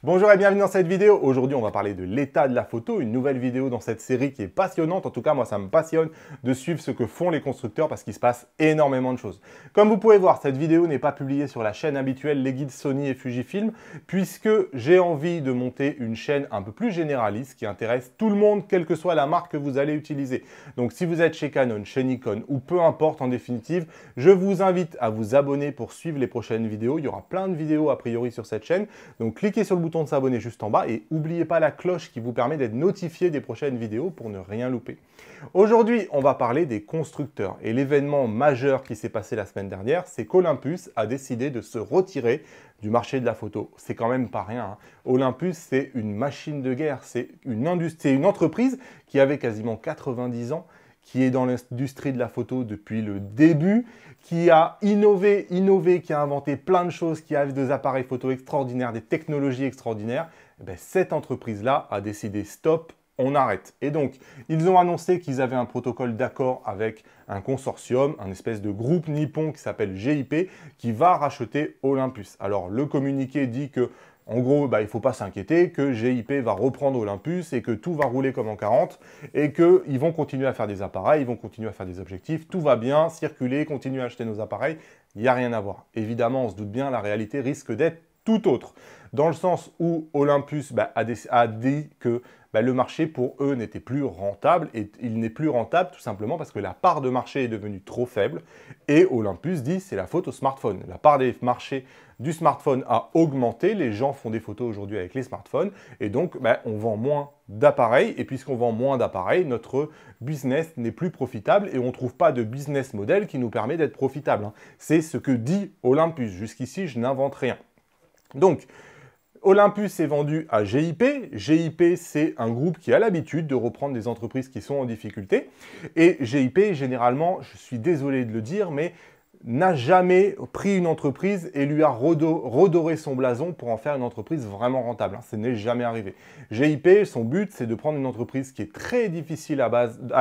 Bonjour et bienvenue dans cette vidéo. Aujourd'hui, on va parler de l'état de la photo, une nouvelle vidéo dans cette série qui est passionnante. En tout cas, moi, ça me passionne de suivre ce que font les constructeurs parce qu'il se passe énormément de choses. Comme vous pouvez voir, cette vidéo n'est pas publiée sur la chaîne habituelle Les Guides Sony et Fujifilm puisque j'ai envie de monter une chaîne un peu plus généraliste qui intéresse tout le monde, quelle que soit la marque que vous allez utiliser. Donc, si vous êtes chez Canon, chez Nikon ou peu importe en définitive, je vous invite à vous abonner pour suivre les prochaines vidéos. Il y aura plein de vidéos a priori sur cette chaîne. Donc, cliquez sur le bouton de s'abonner juste en bas et n'oubliez pas la cloche qui vous permet d'être notifié des prochaines vidéos pour ne rien louper. Aujourd'hui, on va parler des constructeurs et l'événement majeur qui s'est passé la semaine dernière, c'est qu'Olympus a décidé de se retirer du marché de la photo. C'est quand même pas rien, hein. Olympus, c'est une machine de guerre, c'est une entreprise qui avait quasiment 90 ans, qui est dans l'industrie de la photo depuis le début, qui a innové, qui a inventé plein de choses, qui a des appareils photo extraordinaires, des technologies extraordinaires. Et bien, cette entreprise-là a décidé stop, on arrête. Et donc, ils ont annoncé qu'ils avaient un protocole d'accord avec un consortium, un espèce de groupe nippon qui s'appelle GIP, qui va racheter Olympus. Alors, le communiqué dit que en gros, il ne faut pas s'inquiéter, que GIP va reprendre Olympus et que tout va rouler comme en 40 et qu'ils vont continuer à faire des appareils, ils vont continuer à faire des objectifs, tout va bien, circuler, continuer à acheter nos appareils, il n'y a rien à voir. Évidemment, on se doute bien, la réalité risque d'être tout autre. Dans le sens où Olympus a dit que le marché pour eux n'était plus rentable et il n'est plus rentable tout simplement parce que la part de marché est devenue trop faible et Olympus dit c'est la faute au smartphone. La part des marchés du smartphone a augmenté, les gens font des photos aujourd'hui avec les smartphones et donc on vend moins d'appareils et puisqu'on vend moins d'appareils, notre business n'est plus profitable et on ne trouve pas de business model qui nous permet d'être profitable, hein. C'est ce que dit Olympus. Jusqu'ici, je n'invente rien. Donc, Olympus est vendu à GIP. GIP, c'est un groupe qui a l'habitude de reprendre des entreprises qui sont en difficulté. Et GIP, généralement, je suis désolé de le dire, mais n'a jamais pris une entreprise et lui a redoré son blason pour en faire une entreprise vraiment rentable. Ça n'est jamais arrivé. GIP, son but, c'est de prendre une entreprise qui est très difficile à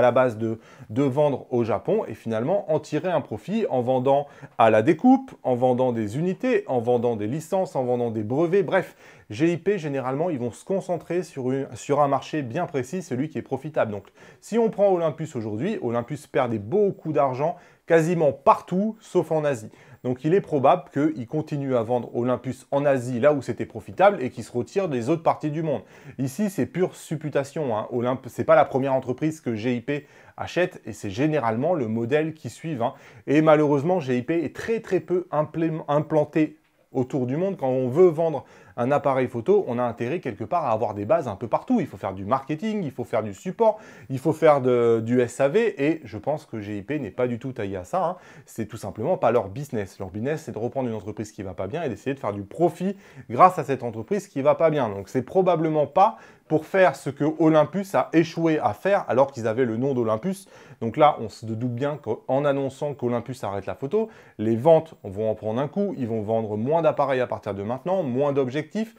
la base de vendre au Japon et finalement en tirer un profit en vendant à la découpe, en vendant des unités, en vendant des licences, en vendant des brevets. Bref, GIP, généralement, ils vont se concentrer sur un marché bien précis, celui qui est profitable. Donc, si on prend Olympus aujourd'hui, Olympus perdait beaucoup d'argent quasiment partout, sauf en Asie. Donc il est probable qu'il continue à vendre Olympus en Asie, là où c'était profitable, et qu'il se retire des autres parties du monde. Ici, c'est pure supputation, hein. Ce n'est pas la première entreprise que GIP achète, et c'est généralement le modèle qui suit, hein. Et malheureusement, GIP est très peu implanté autour du monde. Quand on veut vendre un appareil photo, on a intérêt quelque part à avoir des bases un peu partout. Il faut faire du marketing, il faut faire du support, il faut faire du SAV et je pense que GIP n'est pas du tout taillé à ça, hein. C'est tout simplement pas leur business. Leur business, c'est de reprendre une entreprise qui va pas bien et d'essayer de faire du profit grâce à cette entreprise qui va pas bien. Donc c'est probablement pas pour faire ce que Olympus a échoué à faire alors qu'ils avaient le nom d'Olympus. Donc là, on se doute bien qu'en annonçant qu'Olympus arrête la photo, les ventes vont en prendre un coup, ils vont vendre moins d'appareils à partir de maintenant, moins d'objectifs.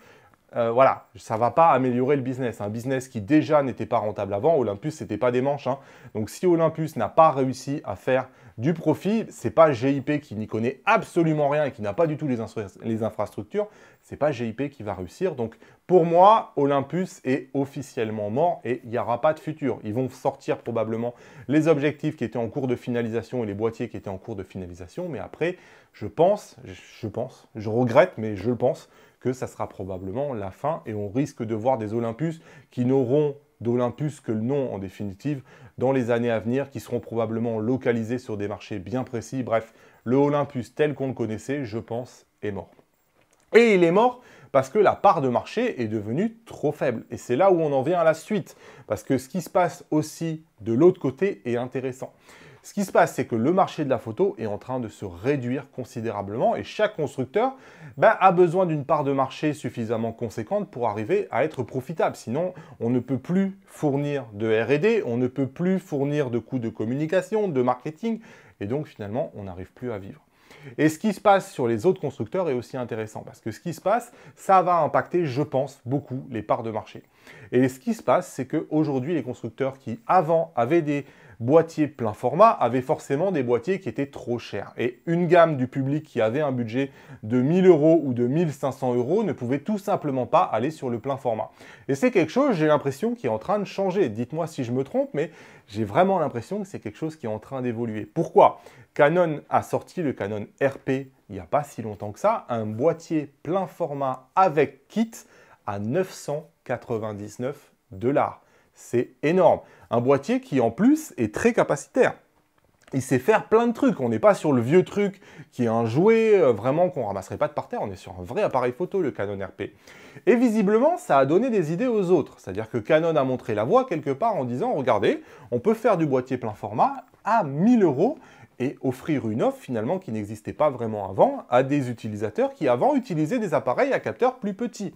Voilà, ça ne va pas améliorer le business. Un business qui déjà n'était pas rentable avant, Olympus, ce n'était pas des manches, hein. Donc si Olympus n'a pas réussi à faire du profit, ce n'est pas GIP qui n'y connaît absolument rien et qui n'a pas du tout les infrastructures, ce n'est pas GIP qui va réussir. Donc pour moi, Olympus est officiellement mort et il n'y aura pas de futur. Ils vont sortir probablement les objectifs qui étaient en cours de finalisation et les boîtiers qui étaient en cours de finalisation, mais après, je regrette, mais je pense que ça sera probablement la fin et on risque de voir des Olympus qui n'auront d'Olympus que le nom en définitive dans les années à venir, qui seront probablement localisés sur des marchés bien précis. Bref, le Olympus tel qu'on le connaissait, je pense, est mort. Et il est mort parce que la part de marché est devenue trop faible. Et c'est là où on en vient à la suite. Parce que ce qui se passe aussi de l'autre côté est intéressant. Ce qui se passe, c'est que le marché de la photo est en train de se réduire considérablement et chaque constructeur a besoin d'une part de marché suffisamment conséquente pour arriver à être profitable. Sinon, on ne peut plus fournir de R&D, on ne peut plus fournir de coûts de communication, de marketing et donc finalement, on n'arrive plus à vivre. Et ce qui se passe sur les autres constructeurs est aussi intéressant parce que ce qui se passe, ça va impacter, je pense, beaucoup les parts de marché. Et ce qui se passe, c'est qu'aujourd'hui, les constructeurs qui avant avaient des boîtiers plein format avaient forcément des boîtiers qui étaient trop chers. Et une gamme du public qui avait un budget de 1000 € ou de 1500 € ne pouvait tout simplement pas aller sur le plein format. Et c'est quelque chose, j'ai l'impression, qui est en train de changer. Dites-moi si je me trompe, mais j'ai vraiment l'impression que c'est quelque chose qui est en train d'évoluer. Pourquoi? Canon a sorti le Canon RP il n'y a pas si longtemps que ça, un boîtier plein format avec kit à 999 $. C'est énorme. Un boîtier qui en plus est très capacitaire. Il sait faire plein de trucs. On n'est pas sur le vieux truc qui est un jouet vraiment qu'on ne ramasserait pas de par terre. On est sur un vrai appareil photo, le Canon RP. Et visiblement, ça a donné des idées aux autres. C'est-à-dire que Canon a montré la voie quelque part en disant, regardez, on peut faire du boîtier plein format à 1000 € et offrir une offre finalement qui n'existait pas vraiment avant à des utilisateurs qui avant utilisaient des appareils à capteurs plus petits.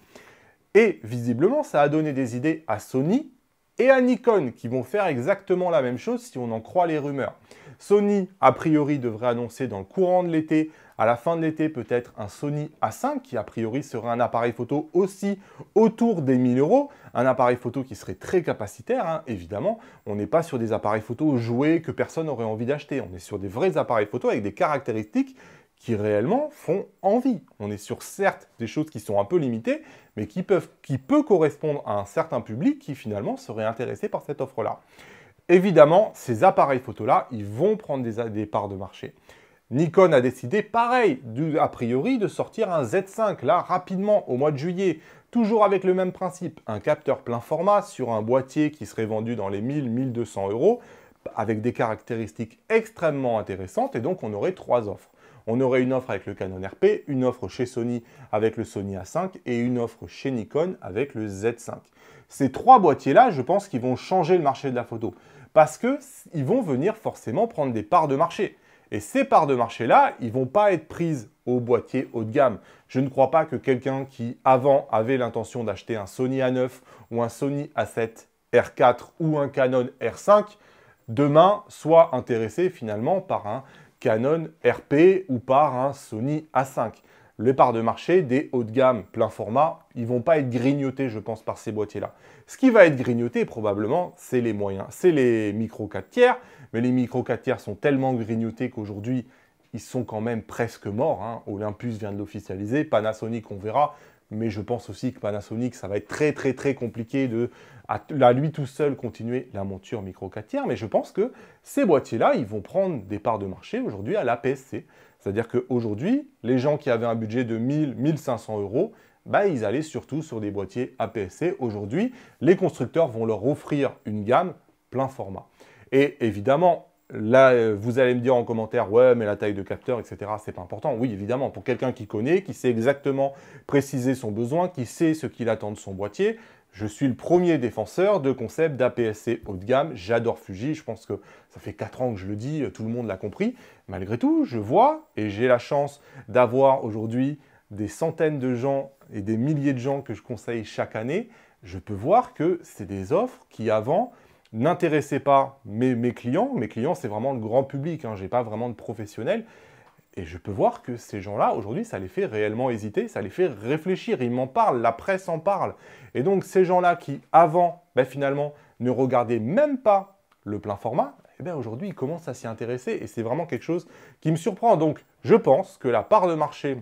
Et visiblement, ça a donné des idées à Sony et à Nikon qui vont faire exactement la même chose si on en croit les rumeurs. Sony, a priori, devrait annoncer dans le courant de l'été, à la fin de l'été, peut-être un Sony A5 qui, a priori, serait un appareil photo aussi autour des 1000 €. Un appareil photo qui serait très capacitaire, hein, évidemment. On n'est pas sur des appareils photo joués que personne n'aurait envie d'acheter. On est sur des vrais appareils photo avec des caractéristiques qui réellement font envie. On est sur certes des choses qui sont un peu limitées, mais qui peut correspondre à un certain public qui finalement serait intéressé par cette offre-là. Évidemment, ces appareils photo-là, ils vont prendre des parts de marché. Nikon a décidé, pareil, a priori, de sortir un Z5, là, rapidement, au mois de juillet. Toujours avec le même principe, un capteur plein format sur un boîtier qui serait vendu dans les 1000-1200 €, avec des caractéristiques extrêmement intéressantes, et donc on aurait 3 offres. On aurait une offre avec le Canon RP, une offre chez Sony avec le Sony A5 et une offre chez Nikon avec le Z5. Ces 3 boîtiers-là, je pense qu'ils vont changer le marché de la photo parce qu'ils vont venir forcément prendre des parts de marché. Et ces parts de marché-là, ils ne vont pas être prises au boîtier haut de gamme. Je ne crois pas que quelqu'un qui, avant, avait l'intention d'acheter un Sony A9 ou un Sony A7 R4 ou un Canon R5, demain soit intéressé finalement par un Canon RP ou par un Sony A5. Les parts de marché des hauts de gamme plein format, ils ne vont pas être grignotés, je pense, par ces boîtiers-là. Ce qui va être grignoté, probablement, c'est les moyens. C'est les micro 4 tiers, mais les micro 4 tiers sont tellement grignotés qu'aujourd'hui, ils sont quand même presque morts. Hein. Olympus vient de l'officialiser, Panasonic, on verra. Mais je pense aussi que Panasonic, ça va être très compliqué de, à lui tout seul, continuer la monture micro 4 tiers. Mais je pense que ces boîtiers-là, ils vont prendre des parts de marché aujourd'hui à l'APS-C. C'est-à-dire qu'aujourd'hui, les gens qui avaient un budget de 1000-1500 €, bah, ils allaient surtout sur des boîtiers APS-C. Aujourd'hui, les constructeurs vont leur offrir une gamme plein format. Et évidemment, là, vous allez me dire en commentaire, ouais, mais la taille de capteur, etc., c'est pas important. Oui, évidemment, pour quelqu'un qui connaît, qui sait exactement préciser son besoin, qui sait ce qu'il attend de son boîtier, je suis le premier défenseur de concept d'APS-C haut de gamme. J'adore Fuji, je pense que ça fait 4 ans que je le dis, tout le monde l'a compris. Malgré tout, je vois et j'ai la chance d'avoir aujourd'hui des centaines de gens et des milliers de gens que je conseille chaque année. Je peux voir que c'est des offres qui, avant, n'intéressaient pas mes clients. Mes clients, c'est vraiment le grand public, hein. Je n'ai pas vraiment de professionnels. Et je peux voir que ces gens-là, aujourd'hui, ça les fait réellement hésiter, ça les fait réfléchir. Ils m'en parlent, la presse en parle. Et donc, ces gens-là qui, avant, finalement, ne regardaient même pas le plein format, aujourd'hui, ils commencent à s'y intéresser. Et c'est vraiment quelque chose qui me surprend. Donc, je pense que la part de marché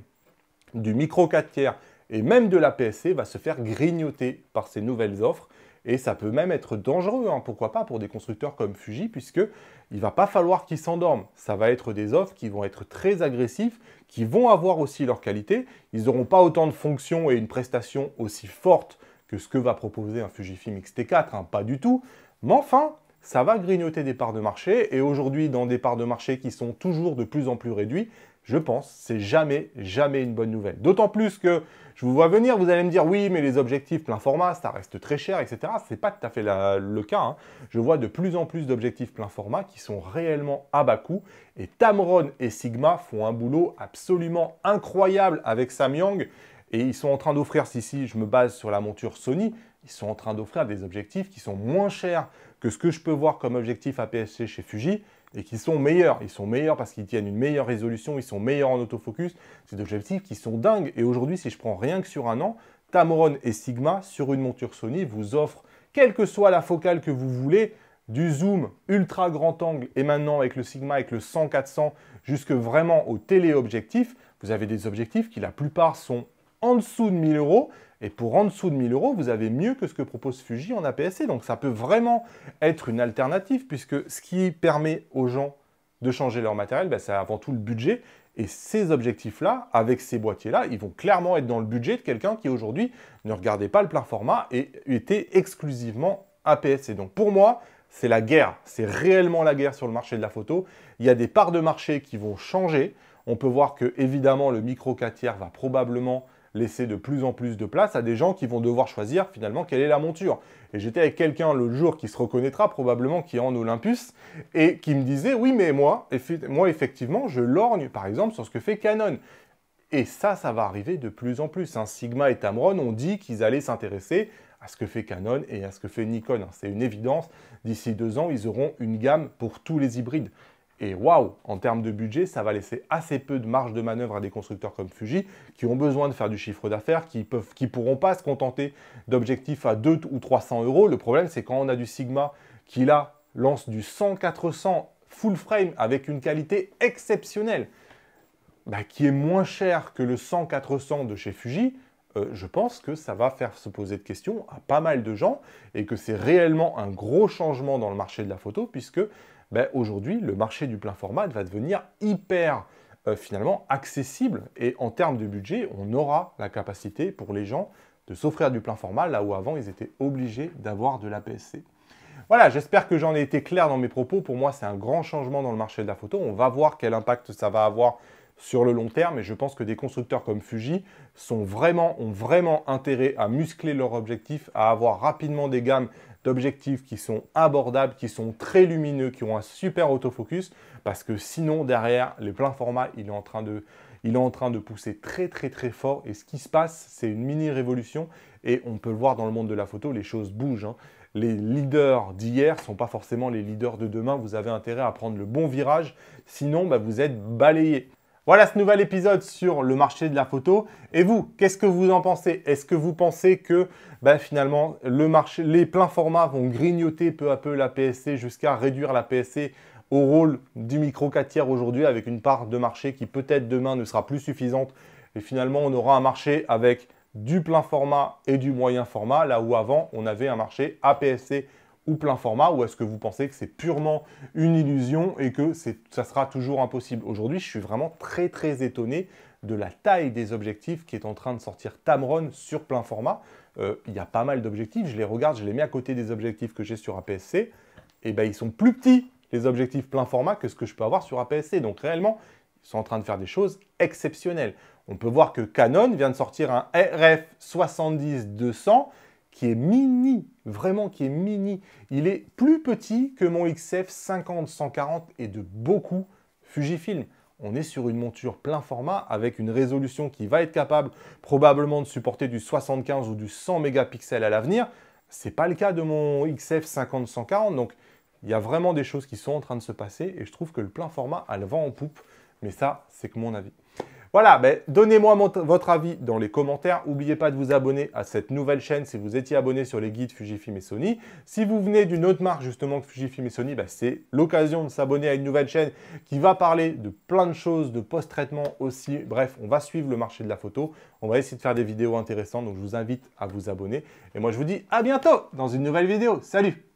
du micro 4 tiers et même de l'APS-C va se faire grignoter par ces nouvelles offres. Et ça peut même être dangereux, hein, pourquoi pas, pour des constructeurs comme Fuji, puisqu'il ne va pas falloir qu'ils s'endorment. Ça va être des offres qui vont être très agressives, qui vont avoir aussi leur qualité. Ils n'auront pas autant de fonctions et une prestation aussi forte que ce que va proposer un Fujifilm X-T4, hein, pas du tout. Mais enfin, ça va grignoter des parts de marché. Et aujourd'hui, dans des parts de marché qui sont toujours de plus en plus réduites, je pense, c'est jamais une bonne nouvelle. D'autant plus que, je vous vois venir, vous allez me dire, oui, mais les objectifs plein format, ça reste très cher, etc. Ce n'est pas tout à fait le cas. Hein. Je vois de plus en plus d'objectifs plein format qui sont réellement à bas coût. Et Tamron et Sigma font un boulot absolument incroyable avec Samyang. Et ils sont en train d'offrir, si je me base sur la monture Sony, ils sont en train d'offrir des objectifs qui sont moins chers que ce que je peux voir comme objectif APS-C chez Fuji. Et qui sont meilleurs. Ils sont meilleurs parce qu'ils tiennent une meilleure résolution, ils sont meilleurs en autofocus. C'est des objectifs qui sont dingues. Et aujourd'hui, si je prends rien que sur un an, Tamron et Sigma, sur une monture Sony, vous offrent, quelle que soit la focale que vous voulez, du zoom ultra grand angle et maintenant avec le Sigma, avec le 100-400, jusque vraiment au téléobjectif, vous avez des objectifs qui la plupart sont en dessous de 1000 euros. Et pour en dessous de 1000 euros, vous avez mieux que ce que propose Fuji en APS-C. Donc ça peut vraiment être une alternative puisque ce qui permet aux gens de changer leur matériel, c'est avant tout le budget. Et ces objectifs-là, avec ces boîtiers-là, ils vont clairement être dans le budget de quelqu'un qui aujourd'hui ne regardait pas le plein format et était exclusivement APS-C. Donc pour moi, c'est la guerre. C'est réellement la guerre sur le marché de la photo. Il y a des parts de marché qui vont changer. On peut voir que évidemment le micro 4 tiers va probablement laisser de plus en plus de place à des gens qui vont devoir choisir finalement quelle est la monture. Et j'étais avec quelqu'un l'autre jour qui se reconnaîtra probablement, qui est en Olympus, et qui me disait, oui mais moi effectivement, je lorgne par exemple sur ce que fait Canon. Et ça va arriver de plus en plus. Sigma et Tamron ont dit qu'ils allaient s'intéresser à ce que fait Canon et à ce que fait Nikon. C'est une évidence. D'ici 2 ans, ils auront une gamme pour tous les hybrides. Et waouh, en termes de budget, ça va laisser assez peu de marge de manœuvre à des constructeurs comme Fuji qui ont besoin de faire du chiffre d'affaires, qui ne pourront pas se contenter d'objectifs à 200 ou 300 euros. Le problème, c'est quand on a du Sigma qui là lance du 100-400 full frame avec une qualité exceptionnelle, qui est moins cher que le 100-400 de chez Fuji, je pense que ça va faire se poser de questions à pas mal de gens et que c'est réellement un gros changement dans le marché de la photo puisque aujourd'hui, le marché du plein format va devenir hyper finalement accessible et en termes de budget, on aura la capacité pour les gens de s'offrir du plein format là où avant ils étaient obligés d'avoir de l'APS-C. Voilà, j'espère que j'en ai été clair dans mes propos. Pour moi, c'est un grand changement dans le marché de la photo. On va voir quel impact ça va avoir sur le long terme et je pense que des constructeurs comme Fuji ont vraiment intérêt à muscler leur objectif, à avoir rapidement des gammes d'objectifs qui sont abordables, qui sont très lumineux, qui ont un super autofocus parce que sinon derrière, les pleins formats, il est en train de pousser très fort et ce qui se passe, c'est une mini révolution et on peut le voir dans le monde de la photo, les choses bougent. Les leaders d'hier ne sont pas forcément les leaders de demain. Vous avez intérêt à prendre le bon virage, sinon vous êtes balayé. Voilà ce nouvel épisode sur le marché de la photo. Et vous, qu'est-ce que vous en pensez? Est-ce que vous pensez que finalement, les pleins formats vont grignoter peu à peu la PSC jusqu'à réduire la PSC au rôle du micro 4 tiers aujourd'hui avec une part de marché qui peut-être demain ne sera plus suffisante et finalement on aura un marché avec du plein format et du moyen format là où avant on avait un marché APS-C ou plein format, ou est-ce que vous pensez que c'est purement une illusion et que ça sera toujours impossible? Aujourd'hui, je suis vraiment très étonné de la taille des objectifs qui est en train de sortir Tamron sur plein format. Il y a pas mal d'objectifs, je les regarde, je les mets à côté des objectifs que j'ai sur APS-C, et ils sont plus petits, les objectifs plein format, que ce que je peux avoir sur APS-C. Donc réellement, ils sont en train de faire des choses exceptionnelles. On peut voir que Canon vient de sortir un RF 70-200 qui est mini, vraiment qui est mini. Il est plus petit que mon XF 50-140 et de beaucoup Fujifilm. On est sur une monture plein format avec une résolution qui va être capable probablement de supporter du 75 ou du 100 mégapixels à l'avenir. Ce n'est pas le cas de mon XF 50-140. Donc, il y a vraiment des choses qui sont en train de se passer et je trouve que le plein format a le vent en poupe. Mais ça, c'est que mon avis. Voilà, donnez-moi votre avis dans les commentaires. N'oubliez pas de vous abonner à cette nouvelle chaîne si vous étiez abonné sur les guides Fujifilm et Sony. Si vous venez d'une autre marque justement que Fujifilm et Sony, c'est l'occasion de s'abonner à une nouvelle chaîne qui va parler de plein de choses, de post-traitement aussi. Bref, on va suivre le marché de la photo. On va essayer de faire des vidéos intéressantes, donc je vous invite à vous abonner. Et moi, je vous dis à bientôt dans une nouvelle vidéo. Salut!